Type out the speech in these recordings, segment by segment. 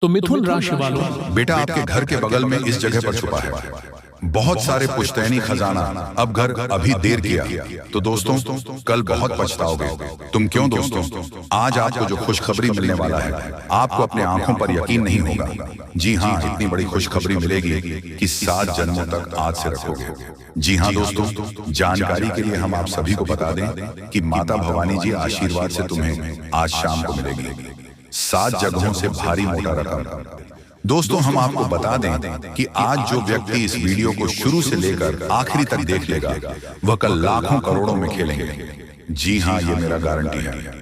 तो मिथुन राशि वालों, बेटा आपके घर के बगल में इस जगह पर छुपा है बहुत सारे पुश्तैनी खजाना। अब घर अभी देर किया तो दोस्तों कल बहुत पछताओगे। तुम क्यों दोस्तों, आज आपको जो खुशखबरी मिलने वाला है आपको अपने आंखों पर यकीन नहीं होगा। जी हाँ, इतनी बड़ी खुशखबरी मिलेगी कि 7 जन्मों तक आज से रखोगे। जी हाँ दोस्तों, जानकारी के लिए हम आप सभी को बता दें कि माता भवानी जी आशीर्वाद से तुम्हें आज शाम को मिलेगी 7 जगहों से भारी मोटा रकम। दोस्तों हम आपको बता दें कि आज जो व्यक्ति इस वीडियो को शुरू से लेकर आखिरी तक देख लेगा वह कल लाखों करोड़ों में खेलेंगे। जी हाँ, ये मेरा गारंटी है।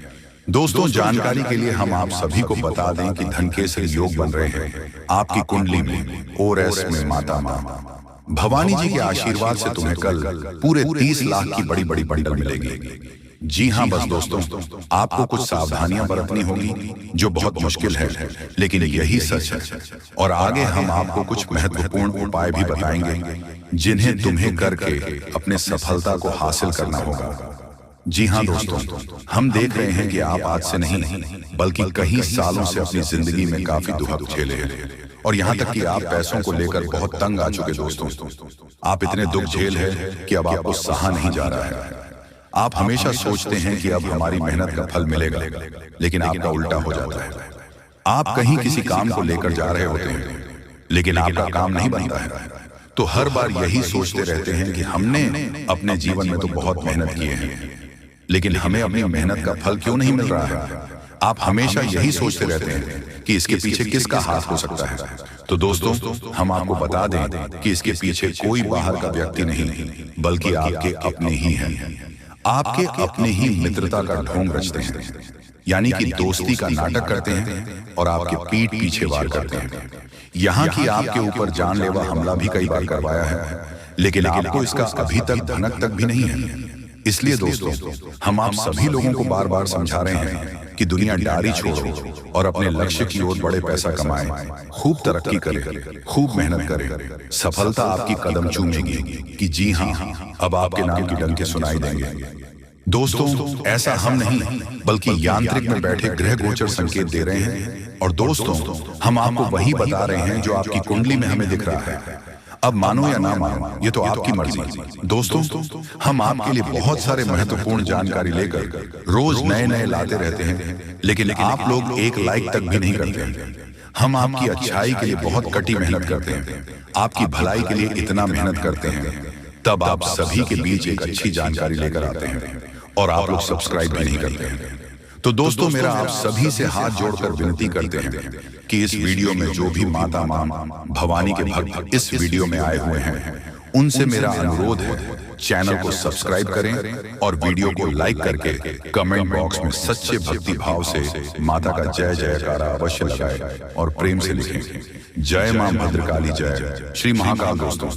दोस्तों जानकारी के लिए हम आप सभी को बता दें कि धनकेसरी योग बन रहे हैं आपकी कुंडली में ओरस में माता मां भवानी जी के आशीर्वाद से तुम्हें कल पूरे 30 लाख की बड़ी बड़ी बंडल मिलेगी। जी हाँ, बस दोस्तों आपको कुछ सावधानियां बरतनी होगी जो बहुत मुश्किल है, लेकिन यही सच है। और आगे हम आपको कुछ महत्वपूर्ण उपाय भी बताएंगे जिन्हें तुम्हें करके अपने सफलता को हासिल करना होगा। जी हाँ दोस्तों, हम देख रहे हैं कि आप आज से नहीं बल्कि कई सालों से अपनी जिंदगी में काफी दुख झेले हैं और यहाँ तक कि आप पैसों को लेकर बहुत तंग आ चुके। दोस्तों आप इतने दुख झेल है कि अब आपको सहा नहीं जा रहा है। आप हमेशा सोचते हैं कि अब हमारी मेहनत का फल मिलेगा, लेकिन आपका उल्टा हो जाता है। आप कहीं किसी काम को लेकर जा रहे होते हैं लेकिन आपका काम नहीं बनता है, तो हर बार यही सोचते रहते हैं कि हमने अपने जीवन में तो बहुत मेहनत की है लेकिन हमें अपनी मेहनत का फल क्यों नहीं मिल रहा है। आप हमेशा यही सोचते रहते हैं कि इसके पीछे किसका हाथ हो सकता है। तो दोस्तों हम आपको बता दें कि इसके पीछे कोई बाहर का व्यक्ति नहीं बल्कि आपके अपने ही हैं। आपके अपने ही मित्रता का ढोंग रचते हैं, यानी कि दोस्ती का नाटक करते हैं और आपके पीठ पीछे वार करते हैं। यहाँ की आपके ऊपर जानलेवा हमला भी कई बार करवाया है, लेकिन आपको इसका अभी तक धनक तक भी नहीं है। इसलिए दोस्तों हम आप सभी लोगों को बार बार समझा रहे हैं कि दुनियादारी छोड़ो और अपने लक्ष्य की ओर बड़े पैसा कमाएं, खूब तरक्की करें, खूब मेहनत करें। सफलता आपकी कदम चूमेगी कि जी हाँ अब आपके नाम की डंके सुनाई देंगे। दोस्तों ऐसा हम नहीं बल्कि यांत्रिक में बैठे ग्रह गोचर संकेत दे रहे हैं। और दोस्तों हम आपको वही बता रहे हैं जो आपकी कुंडली में हमें दिख रहा है। अब मानो या ना मानो ये तो आपकी मर्जी। दोस्तों हम आपके लिए बहुत सारे महत्वपूर्ण जानकारी लेकर रोज नए नए लाते रहते हैं, लेकिन आप लोग एक लाइक तक भी नहीं करते हैं। हम आपकी अच्छाई के लिए बहुत कड़ी मेहनत करते हैं, आपकी भलाई के लिए इतना मेहनत करते हैं, तब आप सभी के बीच एक अच्छी जानकारी लेकर आते हैं और आप लोग सब्सक्राइब भी नहीं करते हैं। तो दोस्तों मेरा आप सभी से हाथ जोड़कर विनती करते हैं कि इस वीडियो में जो भी माता मां भवानी के भक्त इस वीडियो में आए हुए हैं उनसे मेरा अनुरोध है चैनल को सब्सक्राइब करें और वीडियो को लाइक करके कमेंट बॉक्स में सच्चे भक्ति भाव से माता का जय जयकारा अवश्य लगाएं और प्रेम से लिखें, जय मां भद्रकाली जय श्री महाकाल। दोस्तों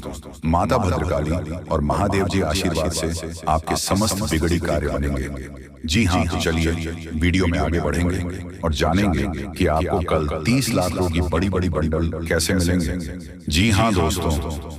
माता भद्रकाली और महादेव जी आशीर्वाद से आपके समस्त बिगड़ी कार्य बनेंगे। जी हाँ, तो चलिए वीडियो में आगे बढ़ेंगे और जानेंगे कि आपको कल 30 लाख की बड़ी बड़ी बंडल कैसे मिलेंगे। जी हाँ दोस्तों,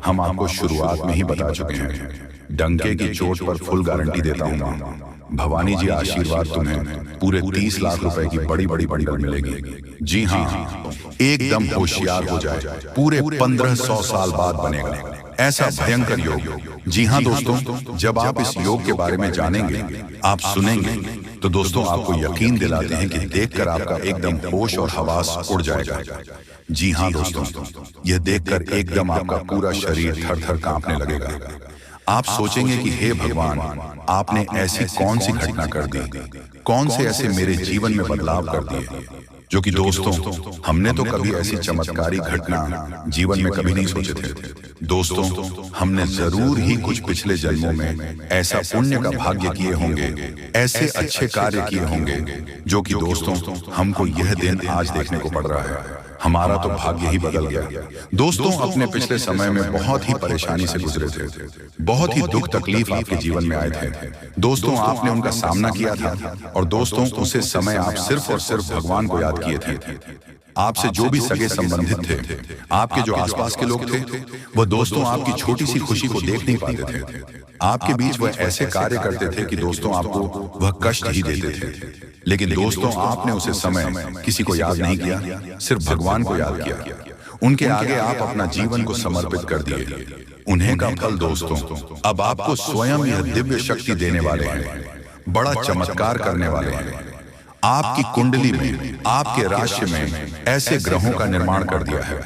हम आपको शुरुआत में ही बता चुके हैं, डंके की चोट पर फुल गारंटी देता हूँ मां भवानी जी आशीर्वाद तुम्हें पूरे 30 लाख रुपए की बड़ी बड़ी बंडल मिलेगी। जी हाँ, एकदम होशियार हो जाए, पूरे 1500 साल बाद बनेगा ऐसा भयंकर योग। जी हाँ दोस्तों, जब आप इस योग के बारे में जानेंगे, आप सुनेंगे, तो दोस्तों आपको यकीन दिलाते हैं कि देखकर आपका एकदम होश और हवास उड़ जाएगा। जी हाँ दोस्तों, यह देखकर एकदम आपका पूरा शरीर थर थर कांपने लगेगा। आप सोचेंगे कि हे भगवान, आपने ऐसी कौन सी घटना कर दी, कौन से ऐसे मेरे जीवन में बदलाव कर दिए जो कि दोस्तों हमने तो कभी ऐसी चमत्कारी घटना जीवन में कभी नहीं सोचे थे। दोस्तों हमने जरूर ही कुछ पिछले जन्मों में ऐसा पुण्य का भाग्य किए होंगे, ऐसे अच्छे कार्य किए होंगे जो कि दोस्तों हमको यह दिन आज देखने को पड़ रहा है। हमारा तो भाग्य ही बदल गया। दोस्तों अपने पिछले समय में बहुत ही परेशानी से गुजरे थे, बहुत ही दुख तकलीफ आपके जीवन में आए थे। दोस्तों आपने उनका सामना किया था और दोस्तों उसे समय आप सिर्फ और सिर्फ भगवान को याद किए थे। आपसे जो भी सगे संबंधित थे, आपके जो आसपास के लोग थे, वह दोस्तों आपकी छोटी सी खुशी को देख नहीं पाते थे। आपके बीच वह ऐसे कार्य करते थे कि दोस्तों आपको वह कष्ट ही देते थे। लेकिन दोस्तों आपने उसे समय किसी को याद नहीं किया, सिर्फ भगवान को याद किया। उनके आगे आप अपना जीवन को समर्पित कर दिए। उन्हें का फल दोस्तों अब आपको स्वयं यह दिव्य शक्ति देने वाले हैं, बड़ा चमत्कार करने वाले हैं। आपकी कुंडली में, आपके राशि में ऐसे ग्रहों का निर्माण कर दिया है,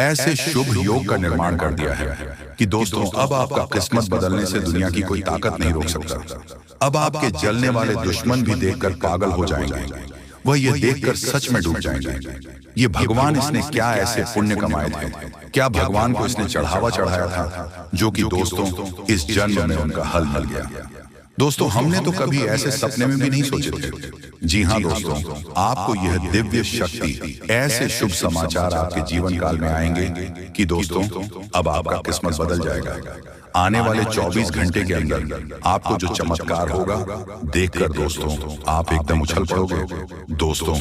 ऐसे शुभ योग का निर्माण कर दिया है कि दोस्तों अब आपका किस्मत बदलने से दुनिया की कोई ताकत नहीं रोक सकता। अब आपके जलने वाले दुश्मन भी देखकर पागल हो जाएंगे, वह ये देखकर सच में डूब जाएंगे। ये भगवान इसने क्या ऐसे पुण्य कमाए थे, क्या भगवान को इसने चढ़ावा चढ़ाया था, जो कि दोस्तों इस जन्म में उनका हल मिल गया। दोस्तों हमने तो कभी ऐसे सपने में भी नहीं सोचे थे। जी हाँ दोस्तों, आपको यह दिव्य शक्ति, ऐसे शुभ समाचार आपके जीवन काल में आएंगे कि दोस्तों अब आपका किस्मत बदल जाएगा। आने वाले 24 घंटे के अंदर आपको जो चमत्कार होगा देखकर दोस्तों आप एकदम उछल पड़ोगे। दोस्तों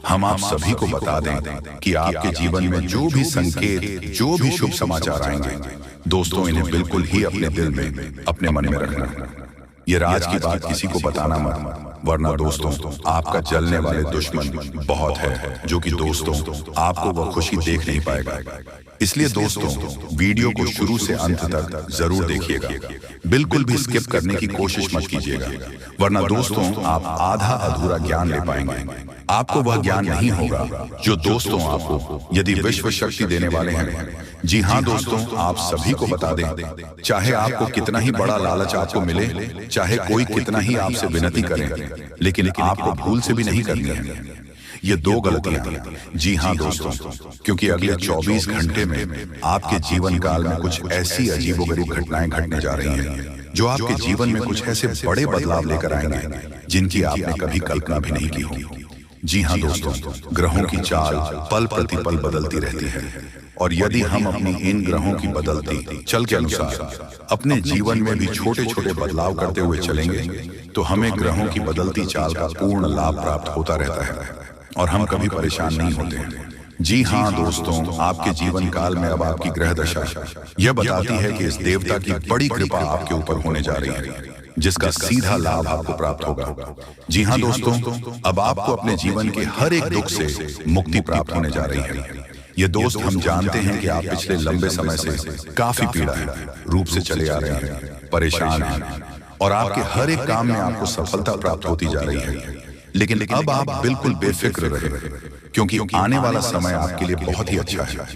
हम आप सभी को बता दें कि आपके जीवन में जो भी संकेत, जो भी शुभ समाचार आएंगे, दोस्तों इन्हें बिल्कुल ही अपने दिल में, अपने मन में रखना। ये राज की बात किसी को बताना मत, वरना दोस्तों आपका जलने वाले दुश्मन बहुत है, जो कि दोस्तों आपको वह खुशी देख नहीं पाएगा। इसलिए दोस्तों वीडियो को शुरू से अंत तक जरूर देखिएगा, बिल्कुल भी स्किप करने की कोशिश मत कीजिएगा, वरना दोस्तों आप आधा अधूरा ज्ञान ले पाएंगे। आपको वह ज्ञान नहीं होगा जो दोस्तों आपको यदि विश्व शक्ति देने वाले हैं। जी हाँ दोस्तों, आप सभी को बता दें, चाहे आपको कितना ही बड़ा लालच आपको मिले, चाहे कोई कितना ही आपसे विनती करे, लेकिन आपको भूल से भी नहीं करनी है। ये दो गलतियां। जी हाँ दोस्तों, क्योंकि अगले 24 घंटे में आपके जीवन काल में कुछ ऐसी अजीबोगरीब घटनाएं घटने जा रही हैं, जो आपके जीवन में कुछ ऐसे बड़े बदलाव लेकर आएंगे जिनकी आपने कभी कल्पना भी नहीं की होगी। जी हाँ दोस्तों, ग्रहों की चाल पल प्रतिपल बदलती रहती है, और यदि हम अपनी इन ग्रहों की बदलती चल के अनुसार अपने जीवन में भी छोटे छोटे बदलाव करते हुए चलेंगे, तो हमें ग्रहों की बदलती चाल का पूर्ण लाभ प्राप्त होता रहता है और हम कभी परेशान नहीं होते हैं। जी हाँ दोस्तों, आपके जीवन काल में अब आपकी ग्रह दशा यह बताती है कि इस देवता की बड़ी कृपा आपके ऊपर होने जा रही है, जिसका सीधा लाभ आपको प्राप्त होगा। जी हाँ दोस्तों, अब आपको अपने जीवन के हर एक दुख से मुक्ति प्राप्त होने जा रही है। ये दोस्त हम जानते हैं कि आप पिछले लंबे समय से काफी पीड़ा है रूप से चले आ रहे हैं, परेशान हैं, और आपके हर एक काम में आपको सफलता प्राप्त होती जा रही है। लेकिन अब आप बिल्कुल बेफिक्र रहे, क्योंकि आने वाला समय आपके लिए बहुत ही अच्छा है।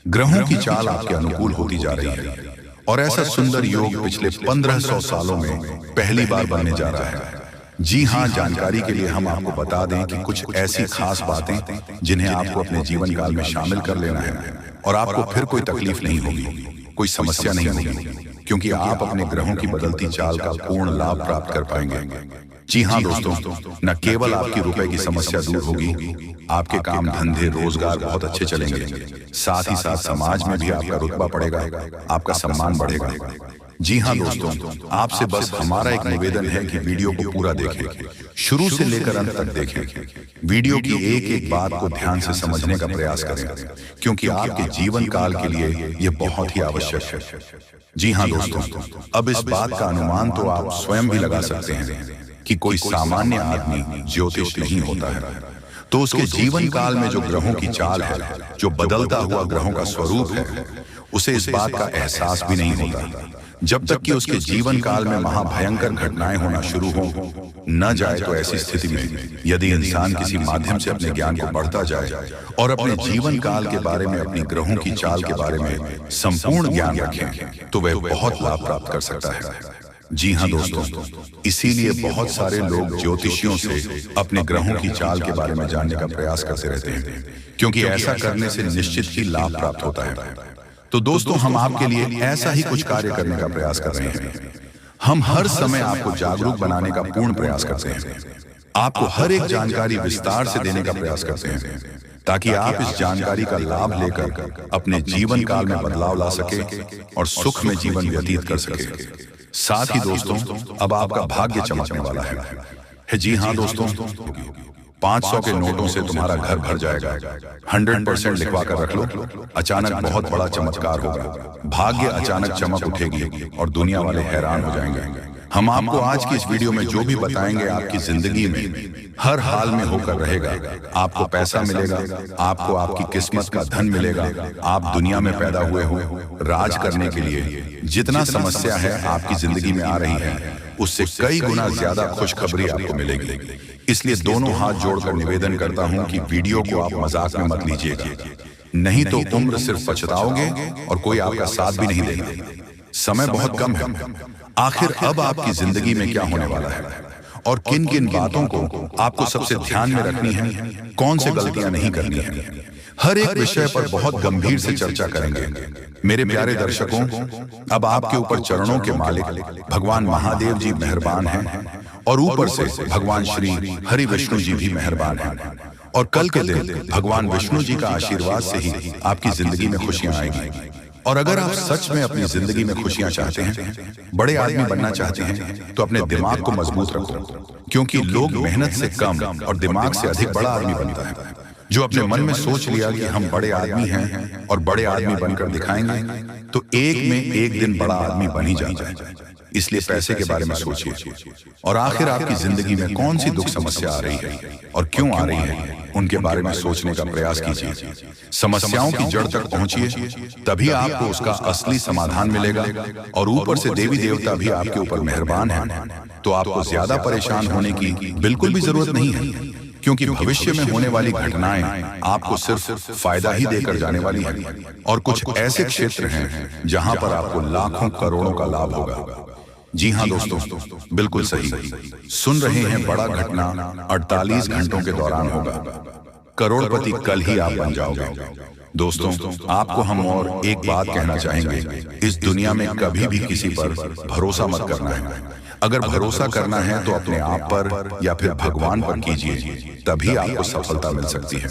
ग्रहों की चाल आपके अनुकूल होती जा रही है, और ऐसा सुंदर योग पिछले 1500 सालों में पहली बार बनने जा रहा है। जी हाँ, जानकारी के लिए हम आपको बता दें कि कुछ ऐसी खास बातें जिन्हें आपको अपने जीवन काल में शामिल कर लेना है, और आपको फिर कोई तकलीफ नहीं होगी, कोई समस्या नहीं होगी, क्योंकि आप अपने ग्रहों की बदलती चाल का पूर्ण लाभ प्राप्त कर पाएंगे। जी हाँ दोस्तों, न केवल आपकी रुपए की समस्या दूर होगी, आपके काम धंधे रोजगार बहुत अच्छे चलेंगे, साथ ही साथ समाज में भी आपका रुतबा बढ़ेगा, आपका सम्मान बढ़ेगा। जी हाँ दोस्तों, आपसे बस हमारा एक निवेदन है कि वीडियो को पूरा देखें, शुरू से लेकर अंत तक देखें। वीडियो की एक एक बात को ध्यान से समझने का प्रयास करें, क्योंकि आपके जीवन काल के लिए यह बहुत ही आवश्यक है। जी हाँ दोस्तों, अब इस बात का अनुमान तो आप स्वयं भी लगा सकते हैं कि कोई सामान्य आदमी ज्योतिष नहीं होता है, तो उसके जीवन काल में जो ग्रहों की चाल है, जो बदलता हुआ ग्रहों का स्वरूप है, उसे इस बात का एहसास भी नहीं होता जब तक कि उसके जीवन काल में महाभयंकर घटनाएं होना शुरू हो न जाए। तो ऐसी स्थिति में यदि इंसान किसी माध्यम से अपने ज्ञान को बढ़ता जाए और अपने जीवन काल के बारे में, अपनी ग्रहों की चाल के बारे में संपूर्ण ज्ञान रखें, तो वह बहुत लाभ प्राप्त कर सकता है। जी हाँ दोस्तों, इसीलिए बहुत सारे लोग ज्योतिषियों से अपने ग्रहों की चाल के बारे में जानने का प्रयास करते रहते हैं, क्योंकि ऐसा करने से निश्चित ही लाभ प्राप्त होता है। तो दोस्तों हम आपके लिए ऐसा ही कुछ कार्य करने का प्रयास कर रहे हैं। हम हर समय आपको जागरूक बनाने का पूर्ण प्रयास करते हैं, आपको हर एक जानकारी विस्तार से देने का प्रयास करते हैं, ताकि आप इस जानकारी का लाभ लेकर अपने जीवन काल में बदलाव ला सके और सुख में जीवन व्यतीत कर सके। साथ ही दोस्तों अब आपका भाग्य चमकने वाला है। जी हाँ दोस्तों, 500 के नोटों से तुम्हारा घर भर जाएगा। 100% लिखवा कर रख लो, अचानक बहुत बड़ा चमत्कार होगा। भाग्य अचानक चमक उठेगी और दुनिया वाले हैरान हो जाएंगे। हम आपको आज की इस वीडियो में जो भी बताएंगे आपकी जिंदगी में हर हाल में होकर रहेगा। आपको पैसा मिलेगा, आपको आपकी किस्मत का धन मिलेगा। आप दुनिया में पैदा हुए हो राज करने के लिए। जितना समस्या है आपकी जिंदगी में आ रही है उससे कई गुना ज्यादा खुशखबरी आपको मिलेगी। इसलिए दोनों हाथ जोड़कर निवेदन करता हूं कि वीडियो को आप मजाक में मत लीजिएगा, नहीं तो उम्र सिर्फ पछताओगे और कोई आपका साथ भी नहीं देगा। समय बहुत कम है। आखिर अब आपकी जिंदगी में क्या होने वाला है और किन किन बातों को आपको सबसे ध्यान में रखनी है, कौन से गलतियां नहीं करनी है, हर एक विषय पर बहुत गंभीर से चर्चा करेंगे। मेरे प्यारे दर्शकों, अब आपके ऊपर चरणों के मालिक भगवान महादेव जी मेहरबान हैं और ऊपर से भगवान श्री हरि विष्णु जी भी मेहरबान हैं। और कल के दिन भगवान विष्णु जी का आशीर्वाद से ही आपकी जिंदगी में खुशियां आएंगी। और अगर आप सच में अपनी जिंदगी में खुशियां चाहते हैं, बड़े आदमी बनना चाहते हैं, तो अपने दिमाग को मजबूत रखो, क्योंकि लोग मेहनत से कम और दिमाग से अधिक बड़ा आदमी बनता है। जो अपने मन में सोच लिया कि हम बड़े आदमी हैं और बड़े आदमी बनकर दिखाएंगे, तो एक में एक दिन बड़ा आदमी बन ही जाता है। इसलिए पैसे के बारे में सोचिए और आखिर आपकी जिंदगी में कौन सी दुख समस्या आ रही है और क्यों आ रही है, उनके बारे में सोचने का प्रयास कीजिए। समस्याओं की जड़ तक पहुंचिए, तभी आपको उसका असली समाधान मिलेगा। और ऊपर से देवी देवता भी आपके ऊपर मेहरबान हैं, तो आपको ज्यादा परेशान होने की बिल्कुल भी जरूरत नहीं है, क्योंकि भविष्य में होने वाली घटनाएं आपको सिर्फ फायदा ही देकर जाने वाली हैं। और कुछ ऐसे क्षेत्र हैं जहां पर आपको लाखों करोड़ों का लाभ होगा। जी हाँ दोस्तों, बिल्कुल सही सुन रहे हैं। बड़ा घटना 48 घंटों के दौरान होगा। करोड़पति कल ही आप बन जाओगे। दोस्तों, आपको हम और एक बात कहना चाहेंगे, इस दुनिया में कभी भी किसी पर भरोसा मत करना है। अगर भरोसा करना है तो अपने आप पर या फिर भगवान पर कीजिए, तभी आपको सफलता मिल सकती है।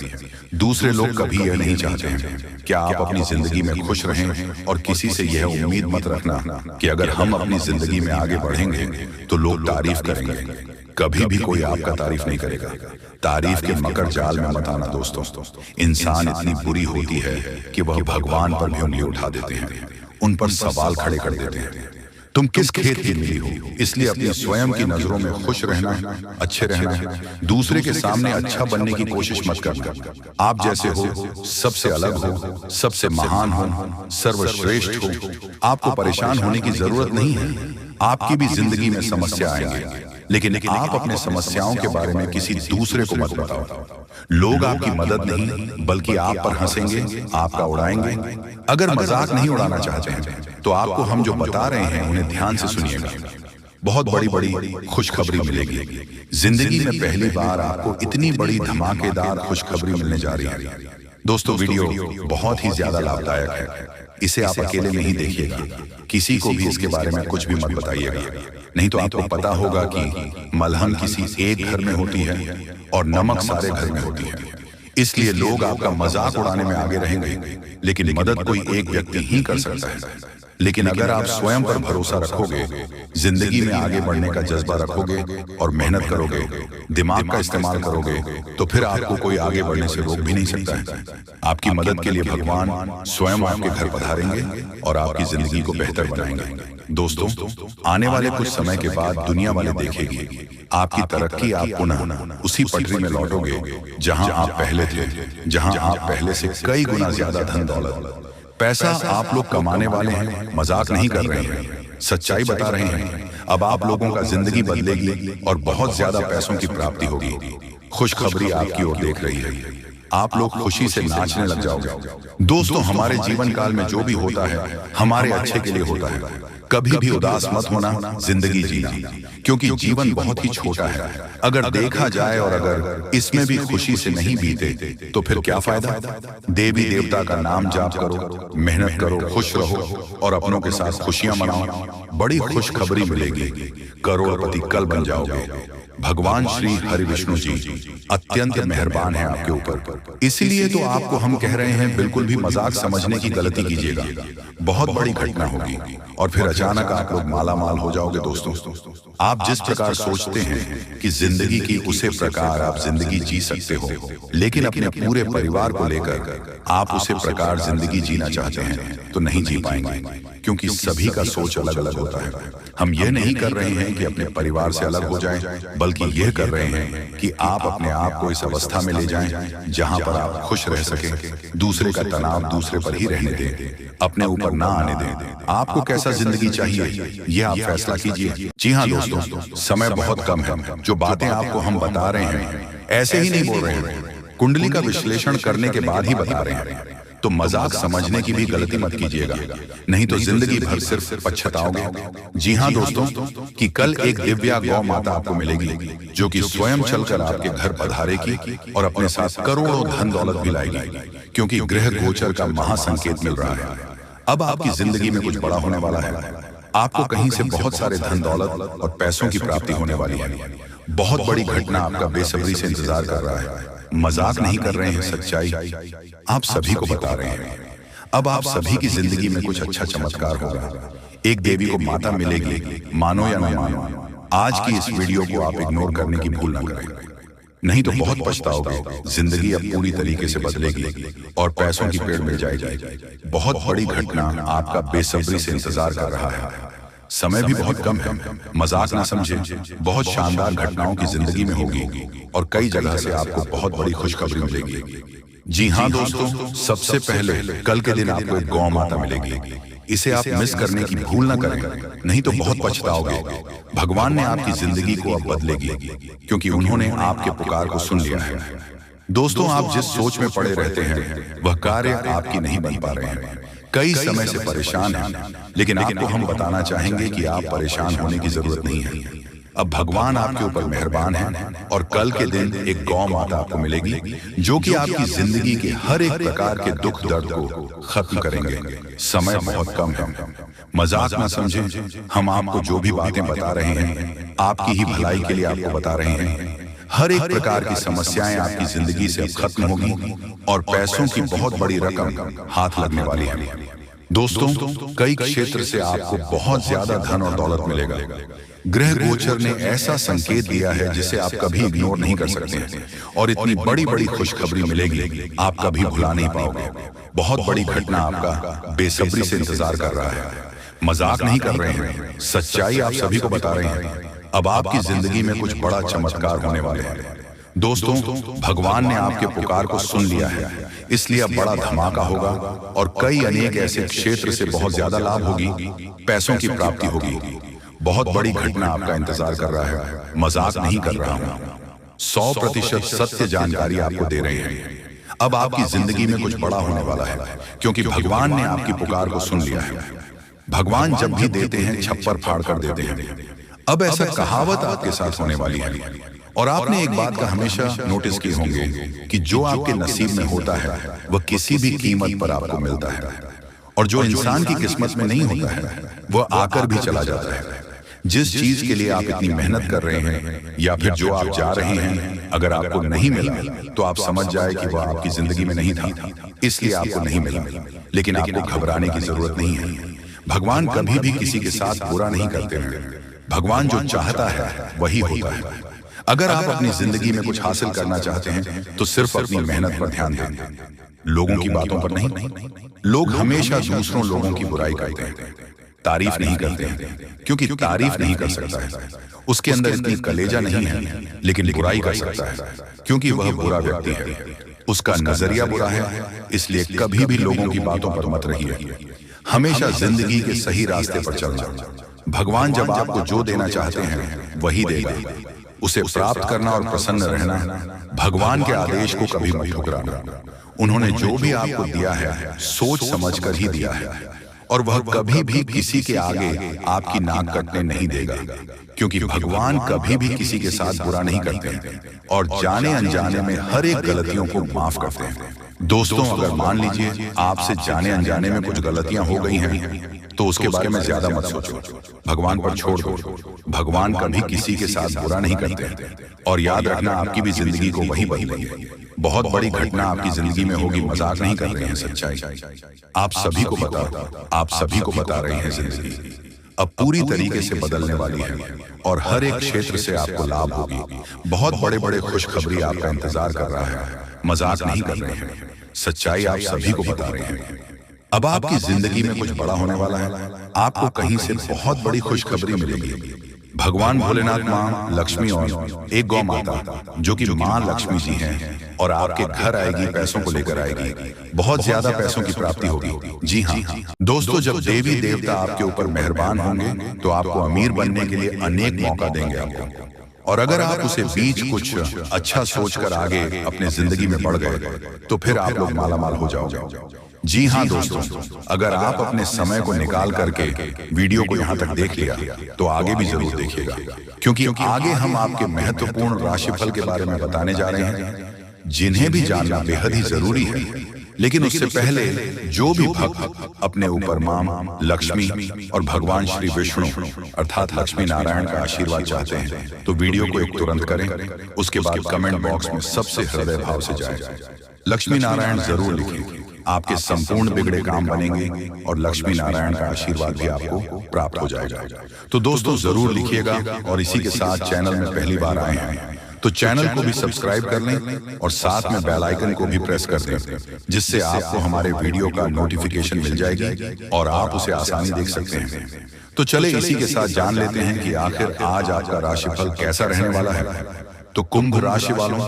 दूसरे लोग कभी यह नहीं चाहते हैं कि आप अपनी जिंदगी में खुश रहें, और किसी से यह उम्मीद मत रखना कि अगर हम अपनी जिंदगी में आगे बढ़ेंगे तो लोग तारीफ करेंगे। कभी भी कोई आपका तारीफ नहीं करेगा। तारीफ के मकर जाल में मत आना दोस्तों। इंसान इतनी बुरी होती है कि वह भगवान पर भी उंगली उठा देते हैं, उन पर सवाल खड़े कर देते हैं। तुम किस खेत की मिली हो, इसलिए अपनी स्वयं की नजरों में खुश रहना है, अच्छे रहना है। दूसरे के सामने अच्छा बनने की कोशिश मत करना। आप जैसे हो, सबसे अलग हो, सबसे महान हो, सर्वश्रेष्ठ हो। आपको परेशान होने की जरूरत नहीं है। आपकी भी जिंदगी में समस्या आएंगे, लेकिन आप अपने समस्याओं के बारे में किसी दूसरे को मत बताओ। लोग आपकी मदद नहीं बल्कि आप पर हंसेंगे, आपका उड़ाएंगे। अगर मजाक नहीं उड़ाना चाहते हैं तो आपको हम जो बता रहे हैं उन्हें ध्यान से सुनिएगा। बहुत बड़ी बड़ी खुशखबरी मिलेगी। जिंदगी में पहली बार आपको इतनी बड़ी धमाकेदार खुशखबरी मिलने जा रही है। दोस्तों, वीडियो बहुत ही ज्यादा लाभदायक है। इसे आप अकेले नहीं देखिएगा, किसी को भी इसके बारे में कुछ भी मत बताइएगा, नहीं तो आपको पता होगा कि मलहम किसी एक घर में होती है और नमक सारे घर में होती है। इसलिए लोग आपका मजाक उड़ाने में आगे रहेंगे, लेकिन मदद कोई एक व्यक्ति ही कर सकता है। लेकिन अगर आप स्वयं पर भरोसा रखोगे, जिंदगी में आगे बढ़ने का जज्बा रखोगे और मेहनत करोगे, दिमाग का इस्तेमाल करोगे, तो फिर आपको कोई आगे बढ़ने से रोक भी नहीं सकता है। आपकी मदद के लिए भगवान स्वयं आपके घर पधारेंगे और आपकी जिंदगी को बेहतर बनाएंगे। दोस्तों, आने वाले कुछ समय के बाद दुनिया वाले देखेगी आपकी तरक्की। आप पुनः उसी पटरी में लौटोगे जहां आप पहले थे, जहां आप पहले से कई गुना ज्यादा धन दौलत। पैसा आप लोग कमाने वाले हैं, मजाक नहीं कर रहे हैं, सच्चाई बता रहे हैं। अब आप लोगों का जिंदगी बदलेगी और बहुत ज्यादा पैसों की प्राप्ति होगी। खुशखबरी आपकी ओर देख रही है। आप लोग खुशी से नाचने लग जाओगे। दोस्तों, हमारे जीवन काल में जो भी होता है हमारे अच्छे के लिए होता है। कभी भी उदास मत होना, जिंदगी जीना, क्योंकि जीवन बहुत ही छोटा है। अगर देखा जाए और अगर इसमें भी खुशी से नहीं बीते तो फिर क्या फायदा। देवी देवता का नाम जाप करो, मेहनत करो, खुश रहो और अपनों के साथ खुशियां मनाओ। बड़ी खुशखबरी मिलेगी, करोड़पति कल बन जाओगे। भगवान श्री हरि विष्णु जी अत्यंत मेहरबान हैं आपके ऊपर। इसीलिए तो आपको हम कह रहे हैं, बिल्कुल भी मजाक समझने की गलती कीजिएगा, बहुत बड़ी घटना होगी और फिर अचानक आप लोग माला माल हो जाओगे। दोस्तों, आप जिस प्रकार सोचते हैं कि जिंदगी की उसे प्रकार आप जिंदगी जी सकते हो, लेकिन अपने पूरे परिवार को लेकर आप उसे प्रकार जिंदगी जीना चाहते हैं तो नहीं जी पाएंगे, क्योंकि सभी का सोच अलग अलग होता है। हम ये नहीं कर रहे हैं कि अपने परिवार से अलग हो जाएं, बल्कि यह कर रहे हैं कि आप अपने आप को इस अवस्था में ले जाएं जहां पर आप खुश रह सकें, दूसरे का तनाव दूसरे पर ही रहने दें, अपने ऊपर ना आने दें। आपको कैसा जिंदगी चाहिए यह आप फैसला कीजिए। जी हाँ दोस्तों, समय बहुत कम है। जो बातें आपको हम बता रहे हैं ऐसे ही नहीं बोल रहे हैं, कुंडली का विश्लेषण करने के बाद ही बता रहे हैं। तो मजाक समझने की भी गलती मत कीजिएगा, नहीं तो जिंदगी भर सिर्फ पछताओगे। जी हाँ दोस्तों, कि कल एक दिव्या गौ माता आपको मिलेगी जो कि स्वयं चलकर आपके घर पधारेगी और अपने साथ करोड़ों धन दौलत भी लाएगी, क्योंकि ग्रह गोचर का महासंकेत मिल रहा है। अब आपकी जिंदगी में कुछ बड़ा होने वाला है। आपको कहीं से बहुत सारे धन दौलत और पैसों की प्राप्ति होने वाली है। बहुत बड़ी घटना आपका बेसब्री से इंतजार कर रहा है। मजाक नहीं कर रहे हैं, सच्चाई आप सभी को बता रहे हैं। अब आप सभी की जिंदगी में कुछ अच्छा चमत्कार होगा। एक देवी को माता मिलेगी, मानो या न मानो। आज की इस वीडियो को आप इग्नोर करने की भूल न करें, नहीं तो बहुत पछताओगे। जिंदगी अब पूरी तरीके से बदलेगी और पैसों की पेड़ मिल जाएगी। बहुत बड़ी घटना आपका बेसब्री से इंतजार कर रहा है। समय भी बहुत कम है, मजाक ना समझे। बहुत शानदार घटनाओं की जिंदगी में होगी और कई जगह से आपको बहुत बड़ी खुशखबरी मिलेगी। जी हाँ दोस्तों, सबसे पहले कल के दिन आपको एक गौ माता मिलेगी। इसे आप मिस करने की भूल न करें, नहीं तो बहुत पछताओगे। भगवान ने आपकी जिंदगी को अब बदलेगी, क्योंकि उन्होंने आपके पुकार को सुन लिया है। दोस्तों, आप जिस सोच में पड़े रहते हैं वह कार्य आपकी नहीं बन पा रहे हैं। कई समय से परेशान हैं, लेकिन आपको हम बताना चाहेंगे कि आप परेशान होने की जरूरत नहीं है। अब भगवान आपके ऊपर मेहरबान है और कल के दिन एक गौ माता आपको मिलेगी जो कि आपकी जिंदगी के हर एक प्रकार के दुख दर्द को खत्म करेंगे। समय बहुत कम है, मजाक ना समझें। हम आपको जो भी बातें बता रहे हैं आपकी ही भलाई के लिए आपको बता रहे हैं। हर एक प्रकार की समस्याएं आपकी जिंदगी से अब खत्म होगी और पैसों की बहुत बड़ी रकम हाथ लगने वाली है। दोस्तों, कई क्षेत्र से आपको बहुत ज्यादा धन और दौलत मिलेगा। ग्रह गोचर ने ऐसा संकेत दिया है जिसे आप कभी इग्नोर नहीं कर सकते हैं और इतनी बड़ी बड़ी खुशखबरी मिलेगी आप कभी भुला नहीं पाओगे। बहुत बड़ी घटना आपका बेसब्री से इंतजार कर रहा है। मजाक नहीं कर रहे हैं, सच्चाई आप सभी को बता रहे हैं। अब आपकी जिंदगी में कुछ बड़ा चमत्कार होने वाले हैं। दोस्तों, भगवान ने आपके पुकार को सुन लिया है, इसलिए अब बड़ा धमाका होगा और कई अनेक ऐसे क्षेत्र से बहुत ज्यादा लाभ होगी, पैसों की प्राप्ति होगी। बहुत बड़ी घटना आपका इंतजार कर रहा है, मजाक नहीं कर रहा हूं। 100% सत्य जानकारी आपको दे रहे हैं। अब आपकी जिंदगी में कुछ बड़ा होने वाला है, क्योंकि भगवान ने आपकी पुकार को सुन लिया है। भगवान जब भी देते हैं छप्पर फाड़ कर देते हैं। अब ऐसा कहावत आपके साथ होने वाली है। और आपने एक बात का हमेशा नोटिस किए होंगे कि जो आपके नसीब में होता है वह किसी भी कीमत पर आपको मिलता है, और जो इंसान की किस्मत में नहीं होता है वह आकर भी चला जाता है। जिस चीज के लिए आप इतनी मेहनत कर रहे हैं या फिर जो आप जा रहे हैं, अगर आपको नहीं मिला तो आप समझ जाए कि वह आपकी जिंदगी में नहीं था, इसलिए आपको नहीं मिला। लेकिन आपको घबराने की जरूरत नहीं है। भगवान कभी भी किसी के साथ बुरा नहीं करते हैं। भगवान जो चाहता है वही होता है। अगर आप अपनी जिंदगी में कुछ हासिल करना चाहते हैं तो सिर्फ अपनी मेहनत पर ध्यान दें, लोगों की बातों पर नहीं। लोग हमेशा दूसरों लोगों की बुराई करते हैं, तारीफ नहीं करते हैं, क्योंकि तारीफ नहीं कर सकता है, उसके अंदर इतनी कलेजा नहीं है। लेकिन बुराई कर सकता है, क्योंकि वह बुरा व्यक्ति है, उसका नजरिया बुरा है। इसलिए कभी भी लोगों की बातों पर मत रहिए, हमेशा जिंदगी के सही रास्ते पर चलना। भगवान जब आपको जो देना चाहते हैं वही देगा। उसे प्राप्त करना और प्रसन्न रहना, भगवान के आदेश को कभी मत ठुकराना। उन्होंने जो भी आपको दिया है सोच समझकर ही दिया है, और वह कभी भी किसी के आगे आपकी नाक कटने नहीं देगा, क्योंकि भगवान कभी भी किसी के साथ बुरा नहीं करते और जाने अनजाने में हर एक गलतियों को माफ करते हैं। दोस्तों, अगर मान लीजिए आपसे जाने अनजाने में कुछ गलतियां हो गई हैं तो उसके बारे में ज्यादा मत सोचो, भगवान पर छोड़ दो। भगवान कभी किसी के साथ बुरा नहीं करते। और याद रखना, आपकी भी जिंदगी को वही बदलेंगे। बहुत बड़ी घटना आपकी जिंदगी में होगी, मजाक नहीं कर रहे हैं, सच्चाई आप सभी को बता रहे हैं। जिंदगी अब पूरी तरीके से बदलने वाली है और हर एक क्षेत्र से आपको लाभ होगी। बहुत बड़े बड़े खुशखबरी आपका इंतजार कर रहा है, मजाक नहीं कर रहे हैं, सच्चाई आप सभी को बता रहे हैं। अब आपकी जिंदगी में कुछ बड़ा होने वाला है, आपको कहीं से बहुत बड़ी खुशखबरी मिलेगी। भगवान भोलेनाथ, माँ लक्ष्मी और एक गौ माता जो कि माँ लक्ष्मी जी हैं, और आपके घर आएगी, पैसों को लेकर आएगी, बहुत ज्यादा पैसों की प्राप्ति होगी। जी हाँ दोस्तों, जब देवी देवता आपके ऊपर मेहरबान होंगे तो आपको अमीर बनने के लिए अनेक मौका देंगे आपको। और अगर आप उसे बीच कुछ अच्छा सोचकर आगे अपने जिंदगी में बढ़ गए तो फिर आप लोग मालामाल हो जाओगे। जी हाँ दोस्तों, अगर आप अपने समय को निकाल करके वीडियो को यहाँ तक देख लिया तो आगे भी जरूर देखिएगा, क्योंकि आगे हम आपके महत्वपूर्ण राशिफल के बारे में बताने जा रहे हैं, जिन्हें भी जानना बेहद ही जरूरी है। लेकिन उससे पहले जो भी भक्त अपने ऊपर मां लक्ष्मी और भगवान श्री विष्णु अर्थात लक्ष्मी नारायण का आशीर्वाद चाहते हैं तो वीडियो को एक तुरंत करें। उसके बाद कमेंट बॉक्स में सबसे हृदय भाव से जाए लक्ष्मी नारायण जरूर लिखें। आपके संपूर्ण बिगड़े काम बनेंगे और लक्ष्मी नारायण का आशीर्वाद भी आपको प्राप्त हो जाएगा। तो दोस्तों जरूर लिखिएगा, और इसी के साथ चैनल में पहली बार आए हैं तो चैनल को भी सब्सक्राइब कर लें और साथ में बेल आइकन को भी प्रेस कर दें, जिससे आपको हमारे वीडियो का नोटिफिकेशन मिल जाएगी और आप उसे आसानी देख सकते हैं। तो चले इसी के साथ जान लेते हैं कि आखिर आज आपका राशिफल कैसा रहने वाला है। तो कुंभ राशि वालों,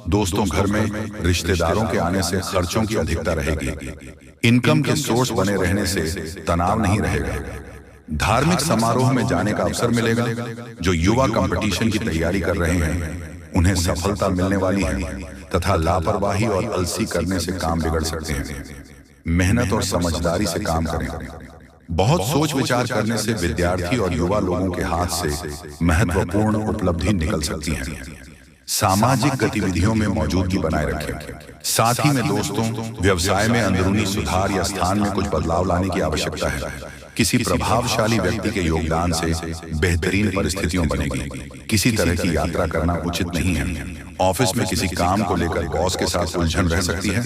दोस्तों घर में रिश्तेदारों के आने से खर्चों की अधिकता रहेगी। इनकम के सोर्स बने रहने से तनाव नहीं रहेगा। धार्मिक समारोह में जाने का अवसर मिलेगा। जो युवा कंपटीशन की तैयारी कर रहे हैं उन्हें सफलता मिलने वाली है, तथा लापरवाही और अलसी करने से काम बिगड़ सकते हैं। मेहनत और समझदारी से काम करें। बहुत सोच विचार करने से विद्यार्थी और युवा लोगों के हाथ से महत्वपूर्ण उपलब्धि निकल सकती है। सामाजिक गतिविधियों में मौजूदगी बनाए रखें। साथ ही में दोस्तों व्यवसाय में अंदरूनी सुधार या स्थान में कुछ बदलाव लाने की आवश्यकता है। किसी प्रभावशाली व्यक्ति के योगदान से बेहतरीन परिस्थितियां बनेगी। किसी तरह की यात्रा करना उचित नहीं है। ऑफिस में किसी काम को लेकर बॉस के साथ उलझन रह सकती है।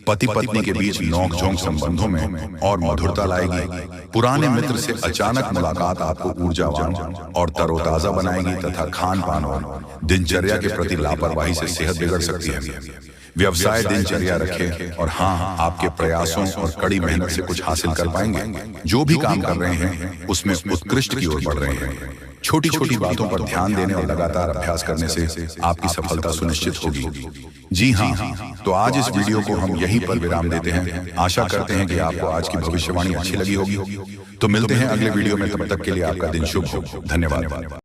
पति पत्नी के बीच नोकझोंक संबंधों में और मधुरता लाएगी। पुराने मित्र से अचानक मुलाकात आपको ऊर्जावान और तरोताजा बनाएगी, तथा खान पान और दिनचर्या के प्रति लापरवाही से सेहत बिगड़ सकती है। व्यवसाय दिनचर्या रखें, और हाँ आपके प्रयासों और कड़ी मेहनत से कुछ हासिल कर पाएंगे। जो भी काम कर रहे हैं उसमें उत्कृष्ट की ओर बढ़ रहे हैं। छोटी छोटी बातों पर ध्यान देने और लगातार अभ्यास करने से आपकी सफलता सुनिश्चित होगी। जी हाँ, तो आज इस वीडियो को हम यहीं पर विराम देते हैं। आशा करते हैं कि आपको आज की भविष्यवाणी अच्छी लगी होगी। तो मिलते हैं अगले वीडियो में, तब तक के लिए आपका दिन शुभ हो। धन्यवाद।